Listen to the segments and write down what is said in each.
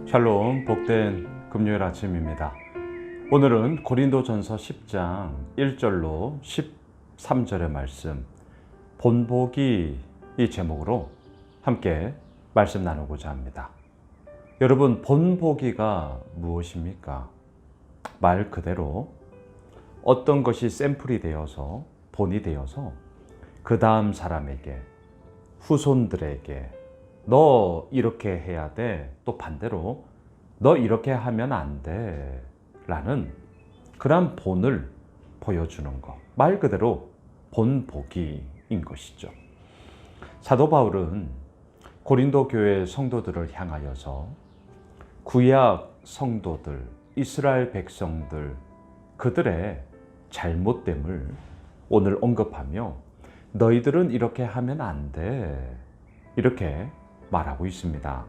샬롬, 복된 금요일 아침입니다. 오늘은 고린도전서 10장 1절로 13절의 말씀, 본보기 이 제목으로 함께 말씀 나누고자 합니다. 여러분, 본보기가 무엇입니까? 말 그대로 어떤 것이 샘플이 되어서, 본이 되어서 그 다음 사람에게, 후손들에게 너 이렇게 해야 돼, 또 반대로 너 이렇게 하면 안 돼 라는 그런 본을 보여주는 것, 말 그대로 본보기인 것이죠. 사도 바울은 고린도 교회 성도들을 향하여서 구약 성도들, 이스라엘 백성들, 그들의 잘못됨을 오늘 언급하며 너희들은 이렇게 하면 안 돼, 이렇게 말하고 있습니다.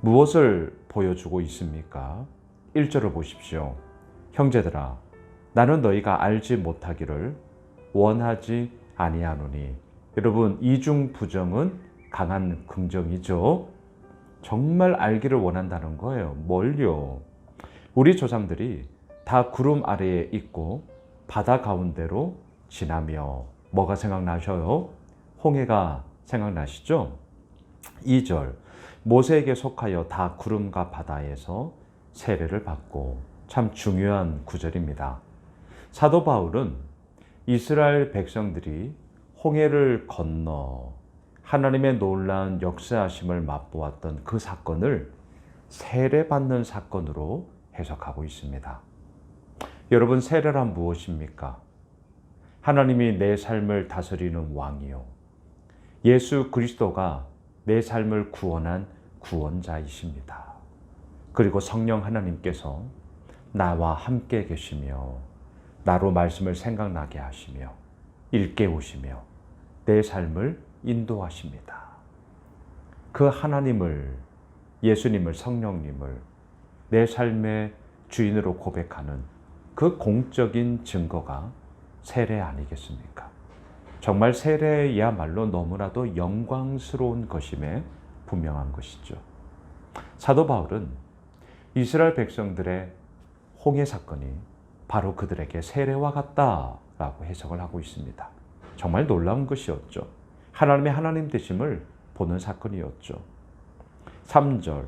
무엇을 보여주고 있습니까? 1절을 보십시오. 형제들아, 나는 너희가 알지 못하기를 원하지 아니하노니. 여러분, 이중 부정은 강한 긍정이죠. 정말 알기를 원한다는 거예요. 뭘요? 우리 조상들이 다 구름 아래에 있고 바다 가운데로 지나며, 뭐가 생각나셔요? 홍해가 생각나시죠? 2절, 모세에게 속하여 다 구름과 바다에서 세례를 받고, 참 중요한 구절입니다. 사도 바울은 이스라엘 백성들이 홍해를 건너 하나님의 놀라운 역사하심을 맛보았던 그 사건을 세례받는 사건으로 해석하고 있습니다. 여러분, 세례란 무엇입니까? 하나님이 내 삶을 다스리는 왕이요, 예수 그리스도가 내 삶을 구원한 구원자이십니다. 그리고 성령 하나님께서 나와 함께 계시며 나로 말씀을 생각나게 하시며 일깨우시며 내 삶을 인도하십니다. 그 하나님을, 예수님을, 성령님을 내 삶의 주인으로 고백하는 그 공적인 증거가 세례 아니겠습니까? 정말 세례야말로 너무나도 영광스러운 것임에 분명한 것이죠. 사도 바울은 이스라엘 백성들의 홍해 사건이 바로 그들에게 세례와 같다라고 해석을 하고 있습니다. 정말 놀라운 것이었죠. 하나님의 하나님 되심을 보는 사건이었죠. 3절,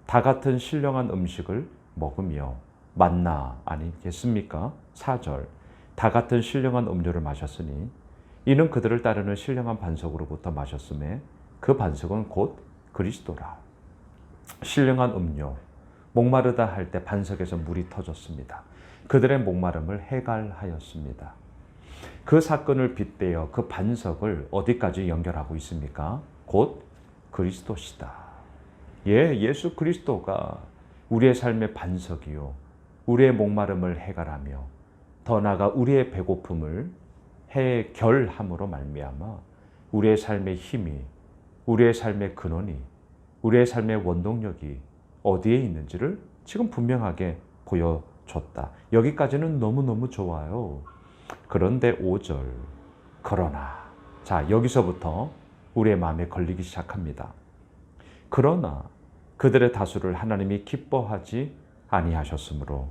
다 같은 신령한 음식을 먹으며, 만나 아니겠습니까? 4절, 다 같은 신령한 음료를 마셨으니 이는 그들을 따르는 신령한 반석으로부터 마셨음에 그 반석은 곧 그리스도라. 신령한 음료, 목마르다 할 때 반석에서 물이 터졌습니다. 그들의 목마름을 해갈하였습니다. 그 사건을 빗대어 그 반석을 어디까지 연결하고 있습니까? 곧 그리스도시다. 예, 예수 그리스도가 우리의 삶의 반석이요, 우리의 목마름을 해갈하며 더 나아가 우리의 배고픔을 해결함으로 말미암아 우리의 삶의 힘이, 우리의 삶의 근원이, 우리의 삶의 원동력이 어디에 있는지를 지금 분명하게 보여줬다. 여기까지는 너무너무 좋아요. 그런데 5절, 그러나, 자, 여기서부터 우리의 마음에 걸리기 시작합니다. 그러나 그들의 다수를 하나님이 기뻐하지 아니하셨으므로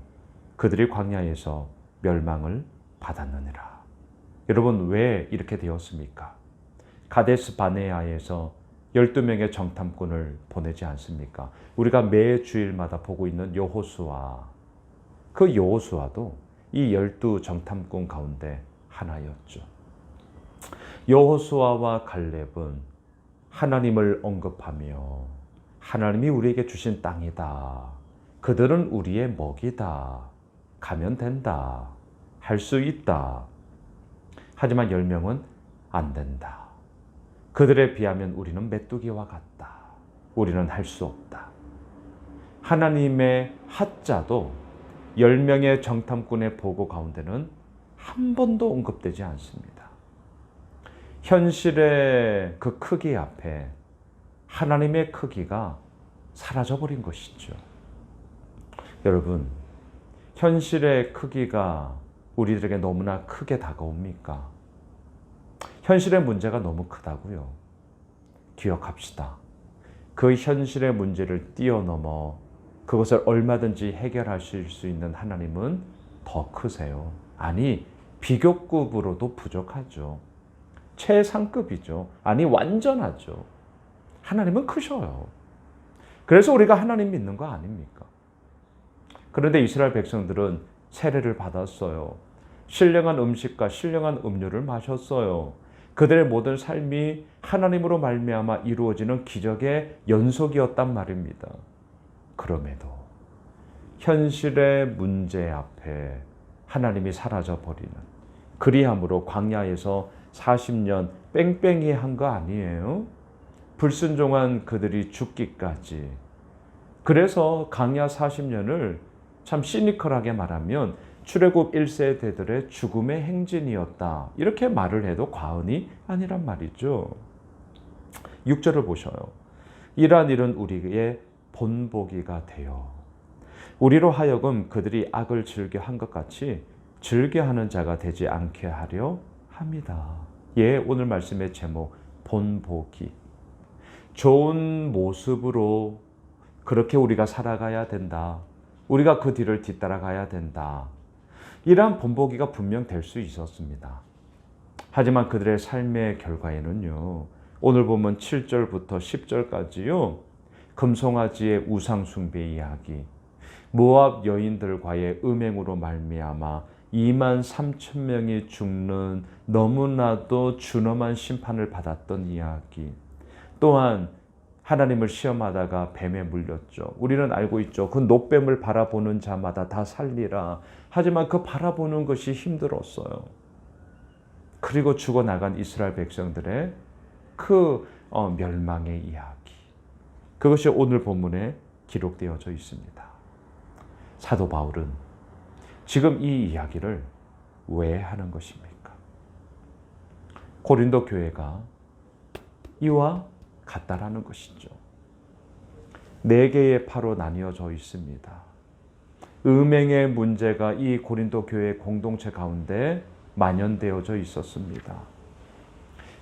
그들이 광야에서 멸망을 받았느니라. 여러분, 왜 이렇게 되었습니까? 가데스 바네아에서 12명의 정탐꾼을 보내지 않습니까? 우리가 매 주일마다 보고 있는 여호수아, 그 여호수아도 이 12 정탐꾼 가운데 하나였죠. 여호수아와 갈렙은 하나님을 언급하며 하나님이 우리에게 주신 땅이다, 그들은 우리의 먹이다, 가면 된다, 할 수 있다. 하지만 10명은 안 된다. 그들에 비하면 우리는 메뚜기와 같다. 우리는 할 수 없다. 하나님의 하자도 10명의 정탐꾼의 보고 가운데는 한 번도 언급되지 않습니다. 현실의 그 크기 앞에 하나님의 크기가 사라져버린 것이죠. 여러분, 현실의 크기가 우리들에게 너무나 크게 다가옵니까? 현실의 문제가 너무 크다고요. 기억합시다. 그 현실의 문제를 뛰어넘어 그것을 얼마든지 해결하실 수 있는 하나님은 더 크세요. 아니, 비교급으로도 부족하죠. 최상급이죠. 아니, 완전하죠. 하나님은 크셔요. 그래서 우리가 하나님 믿는 거 아닙니까? 그런데 이스라엘 백성들은 세례를 받았어요. 신령한 음식과 신령한 음료를 마셨어요. 그들의 모든 삶이 하나님으로 말미암아 이루어지는 기적의 연속이었단 말입니다. 그럼에도 현실의 문제 앞에 하나님이 사라져버리는, 그리함으로 광야에서 40년 뺑뺑이 한 거 아니에요? 불순종한 그들이 죽기까지. 그래서 광야 40년을 참 시니컬하게 말하면 출애굽 1세대들의 죽음의 행진이었다, 이렇게 말을 해도 과언이 아니란 말이죠. 6절을 보셔요. 이러한 일은 우리의 본보기가 되어 우리로 하여금 그들이 악을 즐겨한 것 같이 즐겨하는 자가 되지 않게 하려 합니다. 예, 오늘 말씀의 제목 본보기. 좋은 모습으로 그렇게 우리가 살아가야 된다. 우리가 그 뒤를 뒤따라가야 된다. 이러한 본보기가 분명 될 수 있었습니다. 하지만 그들의 삶의 결과에는요, 오늘 보면 7절부터 10절까지요, 금송아지의 우상 숭배 이야기, 모압 여인들과의 음행으로 말미암아 23,000명이 죽는 너무나도 준엄한 심판을 받았던 이야기, 또한 하나님을 시험하다가 뱀에 물렸죠. 우리는 알고 있죠. 그 놋뱀을 바라보는 자마다 다 살리라. 하지만 그 바라보는 것이 힘들었어요. 그리고 죽어나간 이스라엘 백성들의 그 멸망의 이야기, 그것이 오늘 본문에 기록되어져 있습니다. 사도 바울은 지금 이 이야기를 왜 하는 것입니까? 고린도 교회가 이와 같다라는 것이죠. 4개의 파로 나뉘어져 있습니다. 음행의 문제가 이 고린도 교회 공동체 가운데 만연되어져 있었습니다.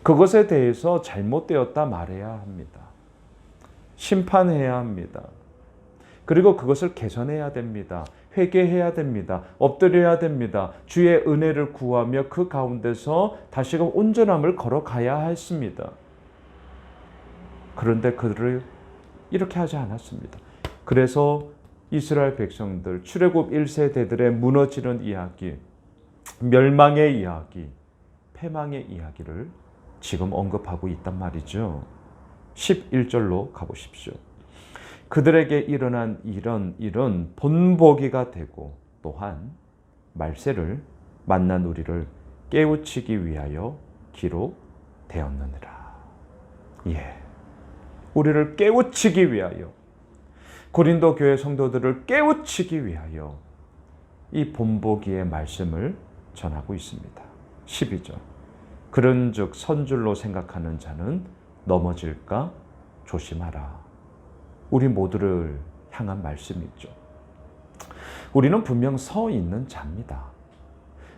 그것에 대해서 잘못되었다 말해야 합니다. 심판해야 합니다. 그리고 그것을 개선해야 됩니다. 회개해야 됩니다. 엎드려야 됩니다. 주의 은혜를 구하며 그 가운데서 다시금 온전함을 걸어가야 했습니다. 그런데 그들을 이렇게 하지 않았습니다. 그래서 이스라엘 백성들, 출애굽 1세대들의 무너지는 이야기, 멸망의 이야기, 패망의 이야기를 지금 언급하고 있단 말이죠. 11절로 가보십시오. 그들에게 일어난 이런 일은 본보기가 되고 또한 말세를 만난 우리를 깨우치기 위하여 기록되었느니라. 예, 우리를 깨우치기 위하여, 고린도 교회 성도들을 깨우치기 위하여 이 본보기의 말씀을 전하고 있습니다. 12절. 그런즉 선줄로 생각하는 자는 넘어질까 조심하라. 우리 모두를 향한 말씀이죠. 우리는 분명 서 있는 자입니다.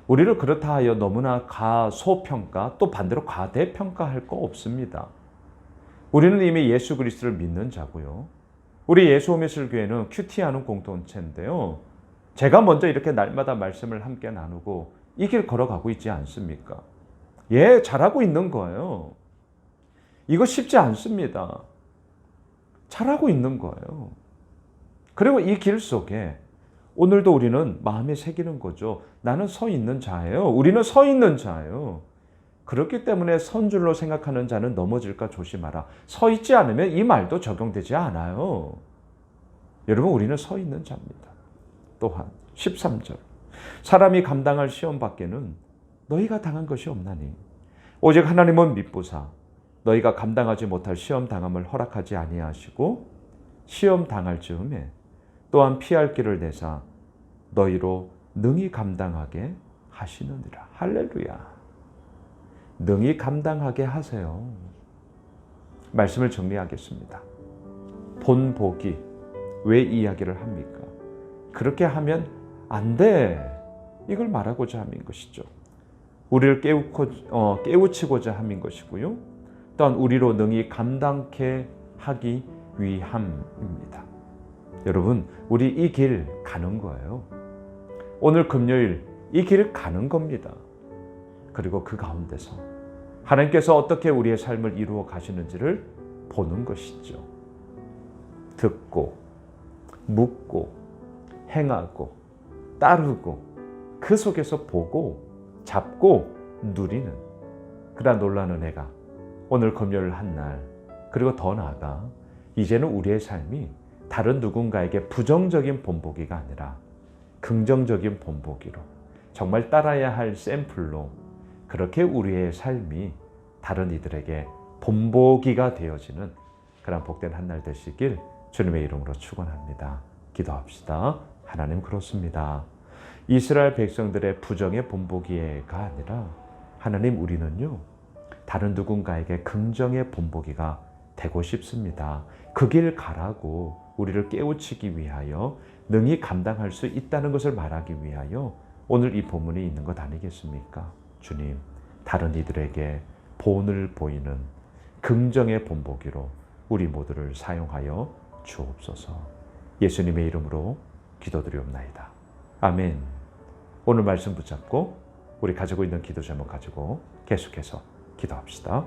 우리를 그렇다 하여 너무나 가소평가, 또 반대로 과대평가할 거 없습니다. 우리는 이미 예수 그리스도를 믿는 자고요. 우리 예수 오미술 교회는 큐티하는 공동체인데요. 제가 먼저 이렇게 날마다 말씀을 함께 나누고 이 길 걸어가고 있지 않습니까? 예, 잘하고 있는 거예요. 이거 쉽지 않습니다. 잘하고 있는 거예요. 그리고 이 길 속에 오늘도 우리는 마음에 새기는 거죠. 나는 서 있는 자예요. 우리는 서 있는 자예요. 그렇기 때문에 선줄로 생각하는 자는 넘어질까 조심하라. 서 있지 않으면 이 말도 적용되지 않아요. 여러분, 우리는 서 있는 자입니다. 또한 13절. 사람이 감당할 시험 밖에는 너희가 당한 것이 없나니 오직 하나님은 미쁘사 너희가 감당하지 못할 시험 당함을 허락하지 아니하시고 시험 당할 즈음에 또한 피할 길을 내사 너희로 능히 감당하게 하시느니라. 할렐루야. 능히 감당하게 하세요. 말씀을 정리하겠습니다. 본보기 왜 이야기를 합니까? 그렇게 하면 안 돼. 이걸 말하고자 함인 것이죠. 우리를 깨우치고자 함인 것이고요. 또한 우리로 능히 감당케 하기 위함입니다. 여러분, 우리 이 길 가는 거예요. 오늘 금요일 이 길 가는 겁니다. 그리고 그 가운데서 하나님께서 어떻게 우리의 삶을 이루어 가시는지를 보는 것이죠. 듣고, 묻고, 행하고, 따르고, 그 속에서 보고, 잡고, 누리는 그러한 놀라운 은혜가 오늘 금요일 한 날, 그리고 더 나아가 이제는 우리의 삶이 다른 누군가에게 부정적인 본보기가 아니라 긍정적인 본보기로, 정말 따라야 할 샘플로, 그렇게 우리의 삶이 다른 이들에게 본보기가 되어지는 그런 복된 한 날 되시길 주님의 이름으로 축원합니다. 기도합시다. 하나님, 그렇습니다. 이스라엘 백성들의 부정의 본보기가 아니라 하나님, 우리는요 다른 누군가에게 긍정의 본보기가 되고 싶습니다. 그 길 가라고 우리를 깨우치기 위하여 능히 감당할 수 있다는 것을 말하기 위하여 오늘 이 본문이 있는 것 아니겠습니까? 주님, 다른 이들에게 본을 보이는 긍정의 본보기로 우리 모두를 사용하여 주옵소서. 예수님의 이름으로 기도드리옵나이다. 아멘. 오늘 말씀 붙잡고 우리 가지고 있는 기도 제목 가지고 계속해서 기도합시다.